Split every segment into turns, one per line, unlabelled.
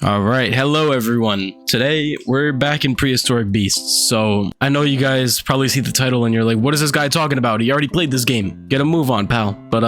All right, hello everyone. Today we're back in Prehistoric Beasts. So I know you guys probably see the title and you're like, what is this guy talking about? He already played this game. Get a move on, pal. But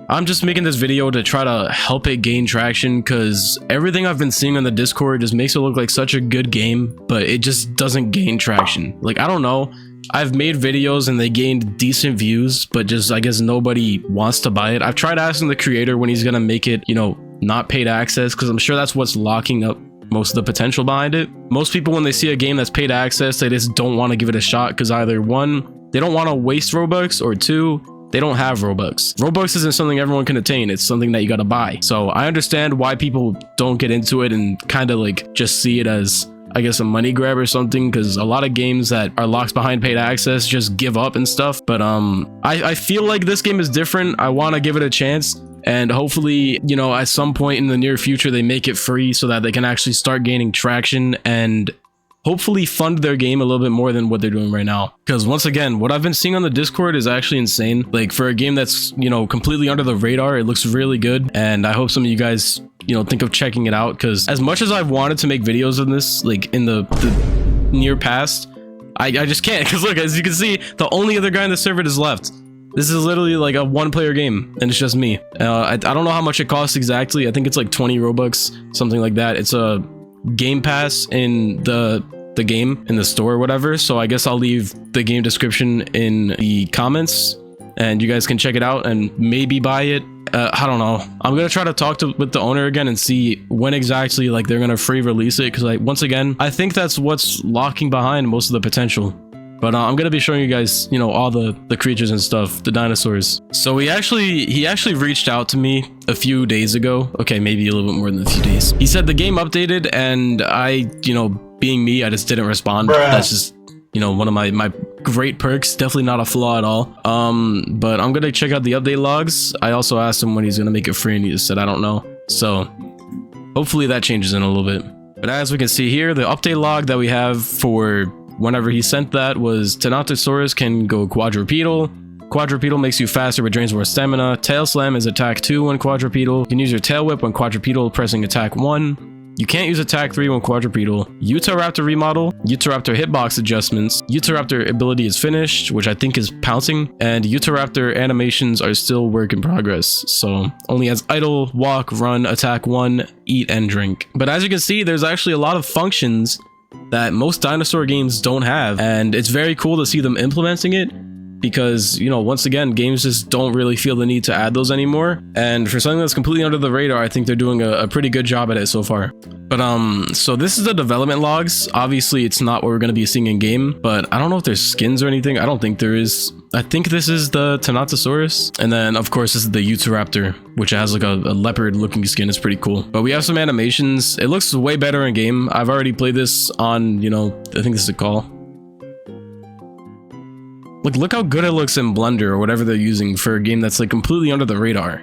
I'm just making this video to try to help it gain traction, because everything I've been seeing on the Discord just makes it look like such a good game, but it just doesn't gain traction. Like, I don't know. I've made videos and they gained decent views, but just I guess nobody wants to buy it. I've tried asking the creator when he's gonna make it, you know, not paid access, because I'm sure that's what's locking up most of the potential behind it. Most people, when they see a game that's paid access, they just don't want to give it a shot, because either one, they don't want to waste Robux, or two, they don't have Robux. Robux isn't something everyone can attain. It's something that you gotta buy. So I understand why people don't get into it and kind of like just see it as, I guess, a money grab or something, because a lot of games that are locked behind paid access just give up and stuff. But I feel like this game is different. I want to give it a chance, and hopefully, you know, at some point in the near future they make it free so that they can actually start gaining traction and hopefully fund their game a little bit more than what they're doing right now. Because once again, what I've been seeing on the Discord is actually insane. Like, for a game that's, you know, completely under the radar, it looks really good, and I hope some of you guys, you know, think of checking it out. Because as much as I've wanted to make videos on this, like in the near past, I just can't, because look, as you can see, the only other guy in the server is left. This is literally like a one-player game, and it's just me. I don't know how much it costs exactly. I think it's like 20 Robux, something like that. It's a game pass in the game in the store or whatever, so I guess I'll leave the game description in the comments and you guys can check it out and maybe buy it. I don't know. I'm gonna try to talk with the owner again and see when exactly like they're gonna free release it, because once again, I think that's what's locking behind most of the potential. But I'm gonna be showing you guys, you know, all the creatures and stuff, the dinosaurs. So he actually reached out to me a few days ago. Okay, maybe a little bit more than a few days. He said the game updated, and I, you know, being me, I just didn't respond. That's just, you know, one of my great perks. Definitely not a flaw at all. But I'm gonna check out the update logs. I also asked him when he's gonna make it free, and he just said I don't know. So hopefully that changes in a little bit. But as we can see here, the update log that we have for whenever he sent that was Tantalus can go quadrupedal. Quadrupedal makes you faster but drains more stamina. Tail slam is attack 2 when quadrupedal. You can use your tail whip when quadrupedal, pressing attack 1. You can't use attack 3 when quadrupedal. Utahraptor remodel, Utahraptor hitbox adjustments. Utahraptor ability is finished, which I think is pouncing, and Utahraptor animations are still work in progress. So only has idle, walk, run, attack 1, eat, and drink. But as you can see, there's actually a lot of functions that most dinosaur games don't have, and it's very cool to see them implementing it, because, you know, once again, games just don't really feel the need to add those anymore. And for something that's completely under the radar, I think they're doing a pretty good job at it so far. But so this is the development logs. Obviously it's not what we're going to be seeing in game, but I don't know if there's skins or anything. I don't think there is. I think this is the Tantalus, and then of course this is the Utahraptor, which has like a leopard looking skin. It's pretty cool. But we have some animations. It looks way better in game. I've already played this on, you know, I think this is a call. Look how good it looks in Blender or whatever they're using for a game that's like completely under the radar.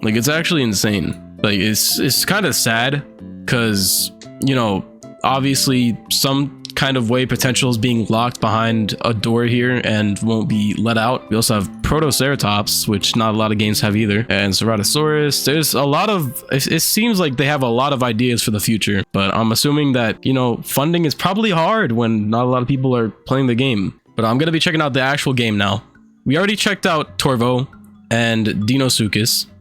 Like, it's actually insane. Like, it's kind of sad, because, you know, obviously some kind of way potential is being locked behind a door here and won't be let out. We also have Protoceratops, which not a lot of games have either, and Ceratosaurus. There's a lot of, it seems like they have a lot of ideas for the future, but I'm assuming that, you know, funding is probably hard when not a lot of people are playing the game. But I'm gonna be checking out the actual game now. We already checked out Torvo and Dinosaur,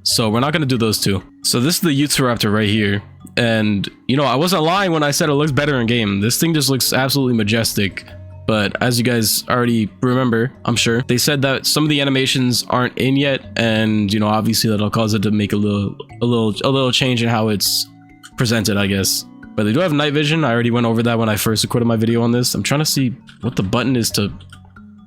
so we're not gonna do those two. So this is the Utahraptor right here. And, you know, I wasn't lying when I said it looks better in game. This thing just looks absolutely majestic. But as you guys already remember, I'm sure, they said that some of the animations aren't in yet, and, you know, obviously that'll cause it to make a little change in how it's presented, I guess. But they do have night vision. I already went over that when I first recorded my video on this. I'm trying to see what the button is to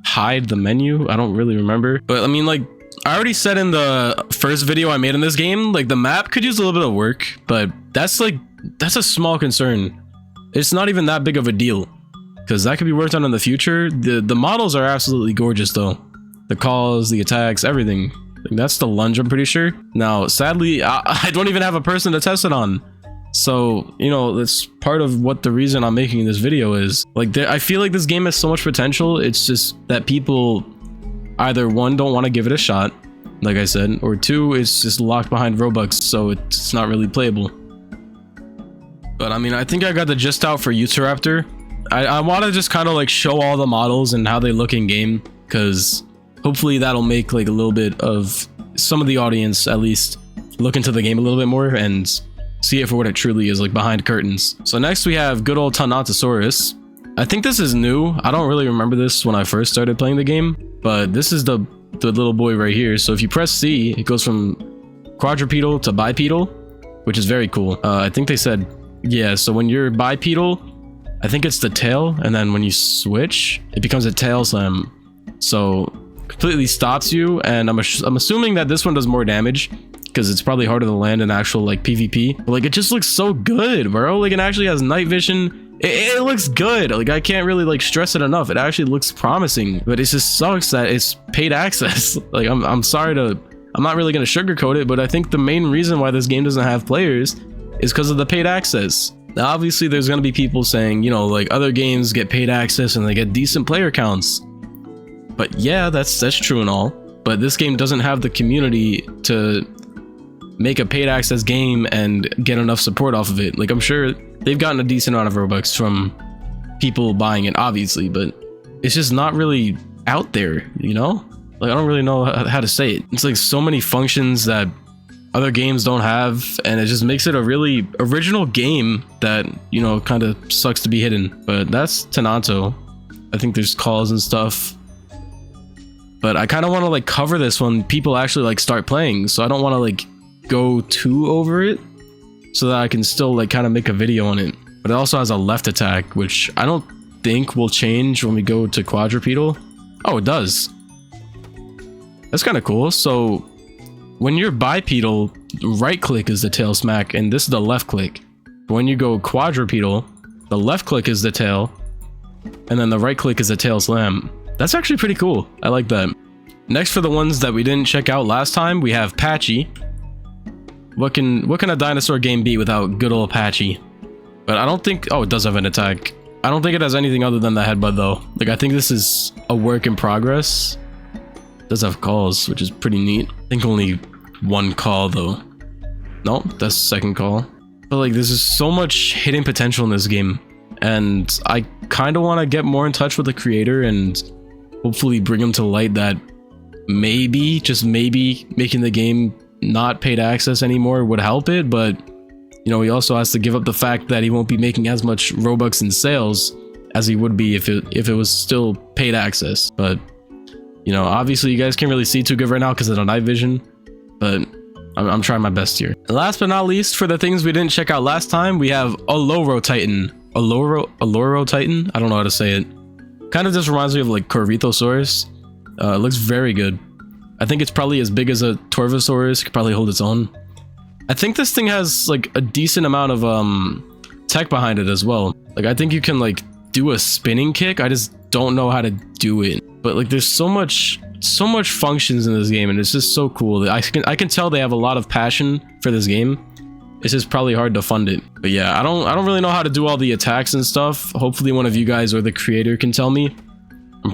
hide the menu. I don't really remember. But I mean, like, I already said in the first video I made in this game, like, the map could use a little bit of work, but that's a small concern. It's not even that big of a deal, because that could be worked on in the future. The models are absolutely gorgeous though. The calls, the attacks, everything. Like, that's the lunge, I'm pretty sure. Now, sadly, I don't even have a person to test it on. So, you know, that's part of what the reason I'm making this video is. Like, I feel like this game has so much potential. It's just that people either, one, don't want to give it a shot, like I said, or 2, it's just locked behind Robux, so it's not really playable. But I mean, I think I got the gist out for Raptor. I want to just kind of like show all the models and how they look in game, because hopefully that'll make like a little bit of some of the audience at least look into the game a little bit more and see it for what it truly is, like behind curtains. So next we have good old Tantalus. I think this is new. I don't really remember this when I first started playing the game, but this is the little boy right here. So if you press C, it goes from quadrupedal to bipedal, which is very cool. I think they said, yeah, so when you're bipedal, I think it's the tail, and then when you switch, it becomes a tail slam. So completely stops you, and I'm assuming that this one does more damage because it's probably harder to land in actual like PvP. But like, it just looks so good, bro. Like, it actually has night vision. It looks good. Like, I can't really like stress it enough. It actually looks promising, but it just sucks that it's paid access. Like, I'm sorry to, I'm not really gonna sugarcoat it, but I think the main reason why this game doesn't have players is because of the paid access. Now, obviously, there's gonna be people saying, you know, like other games get paid access and they get decent player counts. But yeah, that's true and all. But this game doesn't have the community to make a paid access game and get enough support off of it. Like, I'm sure they've gotten a decent amount of Robux from people buying it, obviously, but it's just not really out there, you know? Like, I don't really know how to say it. It's like so many functions that other games don't have, and it just makes it a really original game that, you know, kind of sucks to be hidden. But that's Tantalus. I think there's calls and stuff, but I kind of want to like cover this when people actually like start playing, so I don't want to like go too over it, so that I can still like kind of make a video on it. But it also has a left attack, which I don't think will change when we go to quadrupedal. Oh, it does. That's kind of cool. So when you're bipedal, right click is the tail smack, and this is the left click. But when you go quadrupedal, the left click is the tail, and then the right click is the tail slam. That's actually pretty cool. I like that. Next, for the ones that we didn't check out last time, we have Patchy. What can a dinosaur game be without good old Patchy? But I don't think, oh, it does have an attack. I don't think it has anything other than the headbutt though. Like, I think this is a work in progress. It does have calls, which is pretty neat. I think only one call though. No, that's the second call. But like, there's just so much hidden potential in this game, and I kind of want to get more in touch with the creator and hopefully bring him to light that maybe, just maybe, making the game not paid access anymore would help it. But you know, he also has to give up the fact that he won't be making as much Robux in sales as he would be if it was still paid access. But you know, obviously you guys can't really see too good right now because of the night vision, but I'm trying my best here. And last but not least, for the things we didn't check out last time, we have Aloro Titan. Aloro Titan? I don't know how to say it. Kind of just reminds me of like Corythosaurus. It looks very good. I think it's probably as big as a Torvosaurus. Could probably hold its own. I think this thing has like a decent amount of tech behind it as well. Like, I think you can like do a spinning kick. I just don't know how to do it. But like, there's so much functions in this game, and it's just so cool. I can tell they have a lot of passion for this game. It's just probably hard to fund it. But yeah, I don't really know how to do all the attacks and stuff. Hopefully one of you guys or the creator can tell me.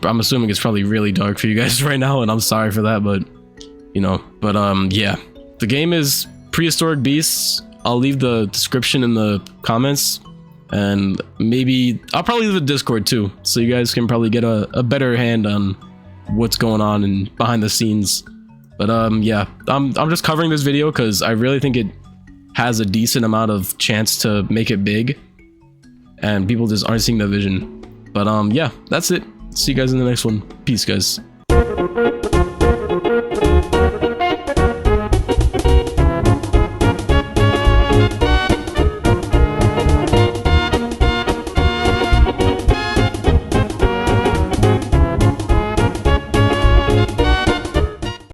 I'm assuming it's probably really dark for you guys right now, and I'm sorry for that, but you know. But yeah, the game is Prehistoric Beasts. I'll leave the description in the comments, and maybe I'll probably leave a Discord too, so you guys can probably get a better hand on what's going on and behind the scenes. But yeah, I'm just covering this video because I really think it has a decent amount of chance to make it big, and people just aren't seeing the vision. But yeah, that's it. See you guys in the next one. Peace, guys.